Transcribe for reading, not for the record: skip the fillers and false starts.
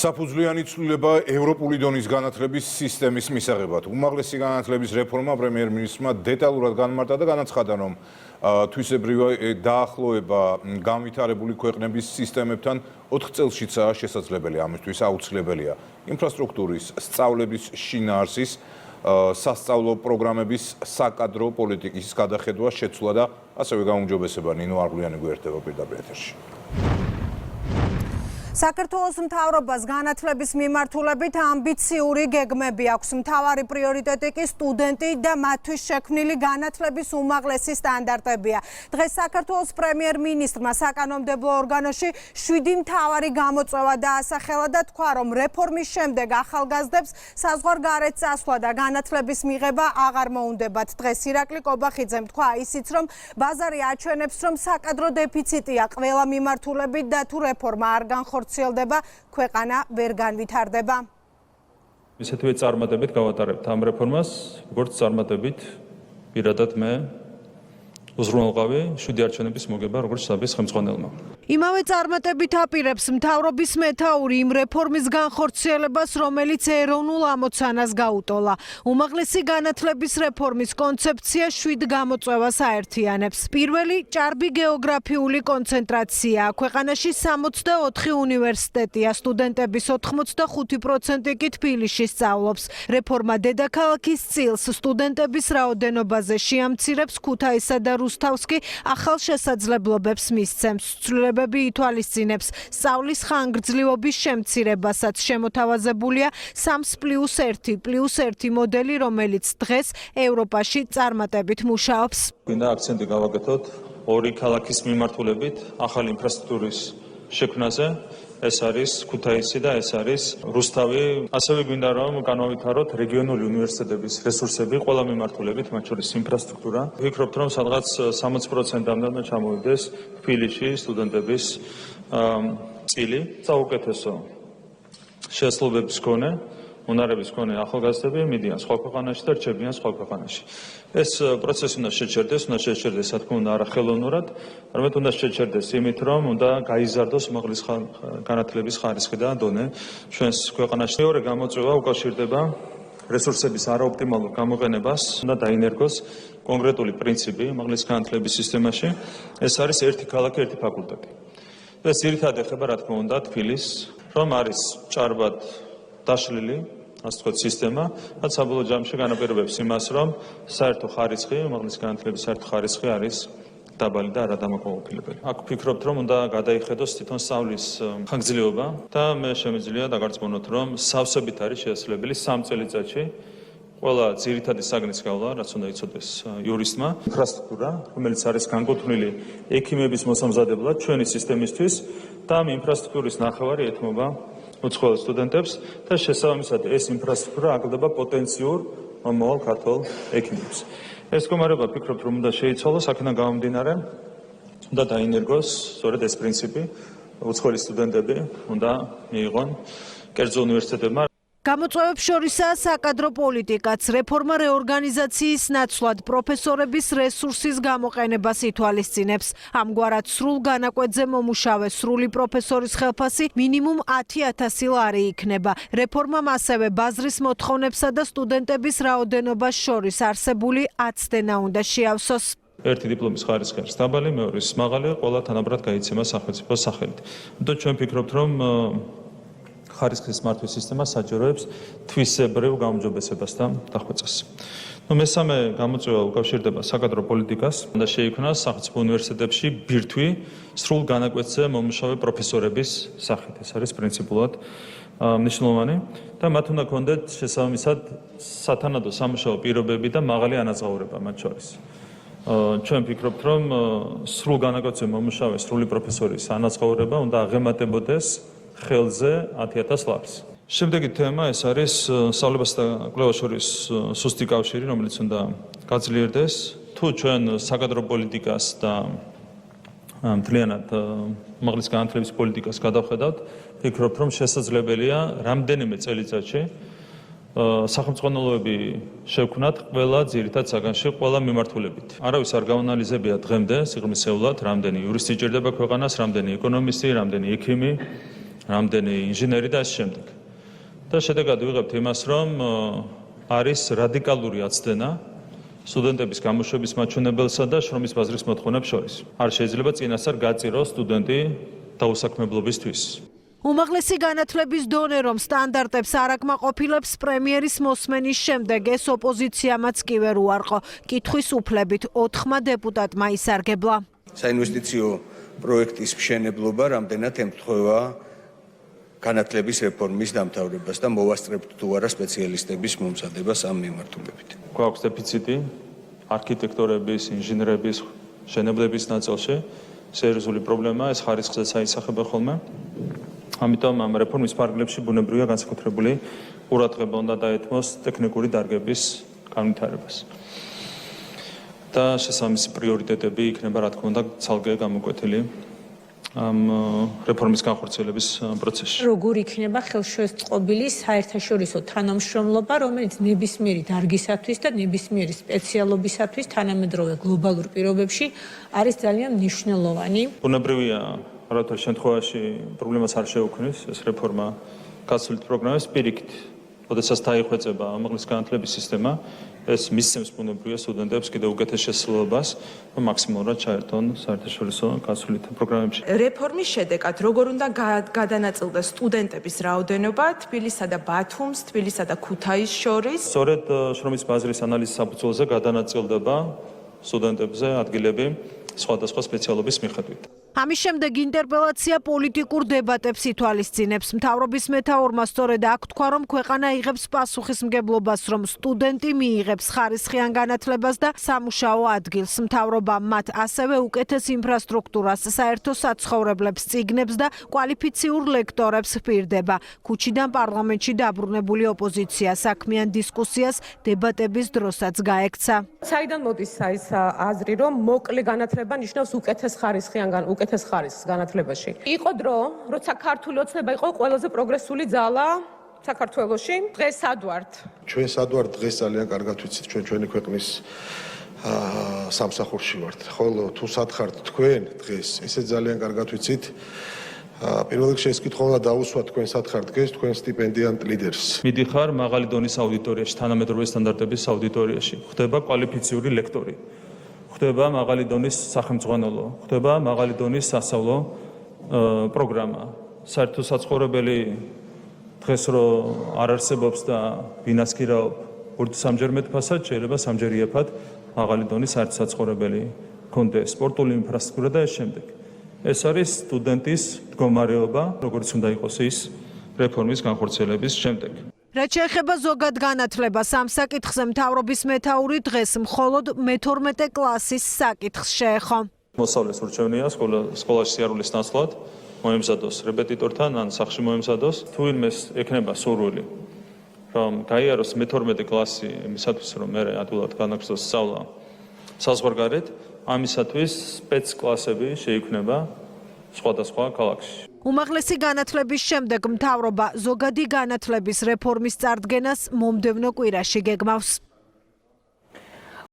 საფუძვლიანი ცვლილება ევროპული დონის განათლების სისტემის მისაღებად. უმაღლესი განათლების რეფორმა პრემიერ-მინისტრმა დეტალურად განმარტა და განაცხადა, რომ თვისებრივი დაახლოება განვითარებული ქვეყნების სისტემებთან 4 წელშიცაა შესაძლებელი. ამისთვის აუცილებელია ინფრასტრუქტურის, სწავლების შინაარსის, სასწავლო პროგრამების, საკადრო პოლიტიკის გადახედვა, შეცვლა და ასევე გაუმჯობესება. ნინო არგლიანი გვერდება პირდაპირ ეთერში. საქართველოს მთავრობას განათლების მიმართულებით ამბიციური გეგმები აქვს. მთავარი პრიორიტეტი კი სტუდენტი და მათთვის შექმნილი განათლების უმაღლესი სტანდარტებია. დღეს საქართველოს პრემიერ-მინისტრმა საკანონმდებლო ორგანოში 7 მთავარი გამოწვევა დაასახელა და თქვა, რომ რეფორმის შემდეგ ახალგაზრდებს საზღვარგარეთ წასვლა და განათლების მიღება აღარ მოუნდებათ. დღეს ირაკლი კობახიძემ თქვა ისიც, რომ ბაზარი აჩვენებს, რომ საკადრო დეფიციტია ყველა მიმართულებით და თუ რეფორმა არ განხორციელდება, ქვეყანა ვერ განვითარდება. ისეთივე წარმატებით გავატარებთ ამ რეფორმას, როგორც წარმატებით პირადად მე უზრუნველყავი 7 არჩევნების მოგება, როგორც საბის ხელმძღვანელმა. იმავე წარმატებით აპირებს მთავრობის მეთაური იმ რეფორმის განხორციელებას, რომელიც ეროვნულ ამოცანას გაუტოლა. უმაღლესი განათლების რეფორმის კონცეფცია 7 გამოწვევას აერთიანებს. პირველი, ჭარბი გეოგრაფიული კონცენტრაცია. ქვეყანაში 64 უნივერსიტეტია, სტუდენტების 85% კი თბილისში სწავლობს. რეფორმა დედაქალაქის წილს, სტუდენტების რაოდენობაზე შეამცირებს, ქუთაისსა და რუსთავსკი ახალ შესაძლებლობებს მისცემს. ცვლილებები ითვალისწინებს სწავლის ხანგრძლივობის შემცირებასაც. შემოთავაზებულია 3+1+1 მოდელი, რომელიც დღეს ევროპაში წარმატებით მუშაობს. გვინდა აქცენტი გავაკეთოთ ორი ქალაქის მიმართულებით ახალი ინფრასტრუქტურის შექმნაზე. ეს არის ქუთაისი და ეს არის რუსთავი. ასევე გვინდა რომ განავითაროთ რეგიონული უნივერსიტეტების რესურსები ყველა მიმართულებით, მათ შორის ინფრასტრუქტურა. ვფიქრობთ, რომ სადღაც 60%-ამდე ჩამოვიდეს თბილისში სტუდენტების წილი. საუკეთესო შესაძლებლობების მქონე, უნარების მქონე ახალგაზრდები მიდიან სხვა ქვეყანაში და რჩებიან სხვა ქვეყანაში. ეს პროცესი უნდა შეჩერდეს, რა თქმა უნდა, არა ხელოვნურად, არამედ უნდა შეჩერდეს იმით, რომ უნდა გაიზარდოს უმაღლესი განათლების ხარისხი და დონე ჩვენს ქვეყანაში. მეორე გამოწვევა უკავშირდება რესურსების არაოპტიმალურ გამოყენებას. უნდა დაინერგოს კონკრეტული პრინციპი უმაღლესი განათლების სისტემაში. ეს არის ერთი ქალაქი, ერთი ფაკულტეტი. ეს ძირითადად ეხება, რა თქმა უნდა, თბილისს, რომ არის ჭარბად დაშლილი, ასე ვთქვათ, სისტემა, რაც საბოლოო ჯამში განაპირობებს იმას, რომ საერთო ხარისხი, უმაღლესი განათლების საერთო ხარისხი არის დაბალი და არადამაკმაყოფილებელი. აქ ვფიქრობთ, რომ უნდა გადაიხედოს თვითონ სწავლის ხანგრძლივობა და მე შემიძლია დაგარწმუნოთ, რომ სავსებით არის შესაძლებელი 3 წელიწადში ყველა ძირითადი საგნის გავლა, რაც უნდა იცოდეს იურისტმა, ინფრასტრუქტურა, რომელიც არის განკუთვნილი ექიმების მოსამზადებლად ჩვენი სისტემისთვის და ამ ინფრასტრუქტურის ნახევარი ეთმობა უცხოელ სტუდენტებს და შესაბამისად ეს ინფრასტრუქტურა აკლდება პოტენციურ მომავალ ქართულ ექიმებს. ეს მდგომარეობა ვფიქრობ, რომ უნდა შეიცვალოს, აქედან გამომდინარე, უნდა დაინერგოს სწორედ ეს პრინციპი, უცხოელი სტუდენტები უნდა მიიღონ კერძო უნივერსიტეტებმა. გამოწვევებს შორისაა საკადრო პოლიტიკაც. რეფორმა რეორგანიზაციის ნაცვლად პროფესორების რესურსის გამოყენებას ითვალისწინებს. ამგვარად სრულ განაკვეთზე მომუშავე სრული პროფესორის ხელფასი მინიმუმ 10,000 ლარი იქნება. რეფორმამ ასევე ბაზრის მოთხოვნებსა და სტუდენტების რაოდენობას შორის არსებული აცდენა უნდა შეავსოს. ერთი დიპლომის ხარისხი არის დაბალი, მეორე ის მაღალი, ყველა თანაბრად გაიცემა სახელმწიფოს სახელით. თუმცა ჩვენ ვფიქრობთ, რომ ხარისხის მართვის სისტემა საჯაროებს თვისებრივ გაუმჯობესებას და დახვეწას. მესამე გამოწვევა უკავშირდება საკადრო პოლიტიკას. უნდა შეიქმნას სახელმწიფო უნივერსიტეტებში ბირთვი სრულ განაკვეთზე მომუშავე პროფესორების სახით. ეს არის პრინციპულად მნიშვნელოვანი და მათ უნდა ქონდეთ შესაბამისად სათანადო სამუშაო პირობები და მაღალი ანაზღაურება მათ შორის. ჩვენ ვფიქრობთ, რომ სრულ განაკვეთზე მომუშავე სრული პროფესორის ანაზღაურება უნდა აღემატებოდეს ხელზე 10,000 ლარს. შემდეგი თემა ეს არის სწავლებასა და კვლევას შორის სუსტი კავშირი, რომელიც უნდა გაძლიერდეს. თუ ჩვენ საკადრო პოლიტიკას და მთლიანად უმაღლესი განათლების პოლიტიკას გადავხედავთ, ვფიქრობთ, რომ შესაძლებელია რამდენიმე წელიწადში სახელმწიფოები შევქმნათ ყველა ძირითად საგანში, ყველა მიმართულებით. არავის არ გაანალიზებია დღემდე სიღრმისეულად, რამდენი იურისტი ჭირდება ქვეყანას, რამდენი ეკონომისტი, რამდენი ექიმი, რამდენი ინჟინერი და ამ შემდეგ. და შედეგად ვიღებთ იმას, რომ არის რადიკალური აცდენა სტუდენტების გამოშვების მაჩვენებელსა და შრომის ბაზრის მოთხოვნებს შორის. არ შეიძლება წინასწარ გაწიროს სტუდენტი დაუსაქმებლობისთვის. უმაღლესი განათლების დონე რომ სტანდარტებს არ აკმაყოფილებს პრემიერის მოსმენის შემდეგ ეს ოპოზიციამაც კი ვერ უარყო. კითხვის უფლებით 4 დეპუტატმა ისარგებლა. საინვესტიციო პროექტის მშენებლობა რამდენად ემთხვევა განათლების რეფორმის დამთავრებას და მოვასწრებთ თუ არა სპეციალისტების მომზადებას ამ მიმართულებით. გვაქვს დეფიციტი არქიტექტორების, ინჟინრების, მშენებლების ნაწილში. სერიოზული პრობლემაა, ეს ხარისხზე საისახება ხოლმე. ამიტომ ამ რეფორმის ფარგლებში ბუნებრივია განსაკუთრებული ყურადღება უნდა დაეთმოს ტექნიკური დარგების განვითარებას. და შესაბამისი პრიორიტეტები იქნება, რა თქმა უნდა, ცალკე გამოკვეთილი ამ რეფორმის განხორციელების პროცესში. როგორ იქნება ხელშეწყობილი საერთაშორისო თანამშრომლობა, რომელიც ნებისმიერი დარგისათვის და ნებისმიერი სპეციალობისათვის თანამედროვე გლობალურ პირობებში არის ძალიან მნიშვნელოვანი. ბუნებრივია, რათა შემთხვევაში პრობლემას არ შეუქმნის ეს რეფორმა გასულით პროგრამის პირიქით. როდესაც დაიხვეწება უმაღლესი განათლების სისტემა, ეს მისცემს ბუნებრივია სტუდენტებს კიდევ უკეთეს შესაძლებლობას მაქსიმალურად ჩაერთონ საერთაშორისო გასულით პროგრამებში. რეფორმის შედეგად როგორ უნდა გადანაწილდეს სტუდენტების რაოდენობა თბილისსა და ბათუმს, თბილისსა და ქუთაისს შორის? სწორედ შრომის ბაზრის ანალიზის საფუძველზე გადანაწილდება სტუდენტებზე ადგილები სხვადასხვა სპეციალობის მიხედვით. ამის შემდეგ ინტერპელაცია პოლიტიკურ დებატებს ითვალისწინებს. მთავრობის მეთაურმა სწორედ აქ თქვა, რომ ქვეყანა იღებს პასუხისმგებლობას, რომ სტუდენტი მიიღებს ხარისხიან განათლებას და სამუშაო ადგილს. მთავრობა მათ ასევე უკეთეს ინფრასტრუქტურას, საერთო საცხოვრებლებს, წიგნებს და კვალიფიციურ ლექტორებს ჰპირდება. ქუჩიდან პარლამენტში დაბრუნებული ოპოზიცია საქმიან დისკუსიას დებატების დროსაც გაექცა. საიდან მოდის ეს აზრი, რომ მოკლე განათლება ნიშნავს უკეთეს ხარისხს განათლებაში. იყო დრო, როცა ქართული ოცნება იყო ყველაზე პროგრესული ძალა საქართველოში. დღეს სად ვართ? ჩვენ სად ვართ დღეს ძალიან კარგად ვიცით, ჩვენი ქვეყნის სამსახურში ვართ. ხოლო თუ სად ხართ თქვენ დღეს, ესე ძალიან კარგად ვიცით. პირველ რიგში ეს კითხვა უნდა დაუსვათ თქვენ სად ხართ დღეს, თქვენ სტიპენდიანტ ლიდერს. მიდიხარ მაღალი დონის აუდიტორიაში, თანამედროვე სტანდარტების აუდიტორიაში. ხდება კვალიფიციური ლექტორი. ხდება მაღალი დონის სახელმძღვანელო, ხდება მაღალი დონის სასწავლო პროგრამა. საერთო საცხოვრებელი დღეს რო არ არსებობს და ვინასკირაობ samჯერ მეტფასად, შეიძლება სამჯერ იაფად მაღალი დონის საერთო საცხოვრებელი კონდეს, სპორტული ინფრასტრუქტურა და ამ შემდეგ. ეს არის სტუდენტის მდგომარეობა, როგორც უნდა იყოს ის რეფორმის განხორციელების შემდეგ. რაც შეეხება ზოგად განათლებას, ამ საკითხზე მთავრობის მეთაური დღეს მხოლოდ მე-12 კლასის საკითხს შეეხო. მოსავლეს ურჩევნია სკოლაში სიარულის ნაცვლად მოემზადოს რეპეტიტორთან ან სახლში მოემზადოს. თუ ვინმეს ექნება სურვილი, რომ გაიაროს მე-12 კლასი იმისათვის, რომ მე ადვილად განაგრძოს სწავლა საზღვარგარეთ, ამისათვის სპეცკლასები შეიქმნება სხვადასხვა ქალაქში. უმაღლესი განათლების შემდეგ მთავრობა ზოგადი განათლების რეფორმის წარდგენას მომდევნო კვირაში გეგმავს.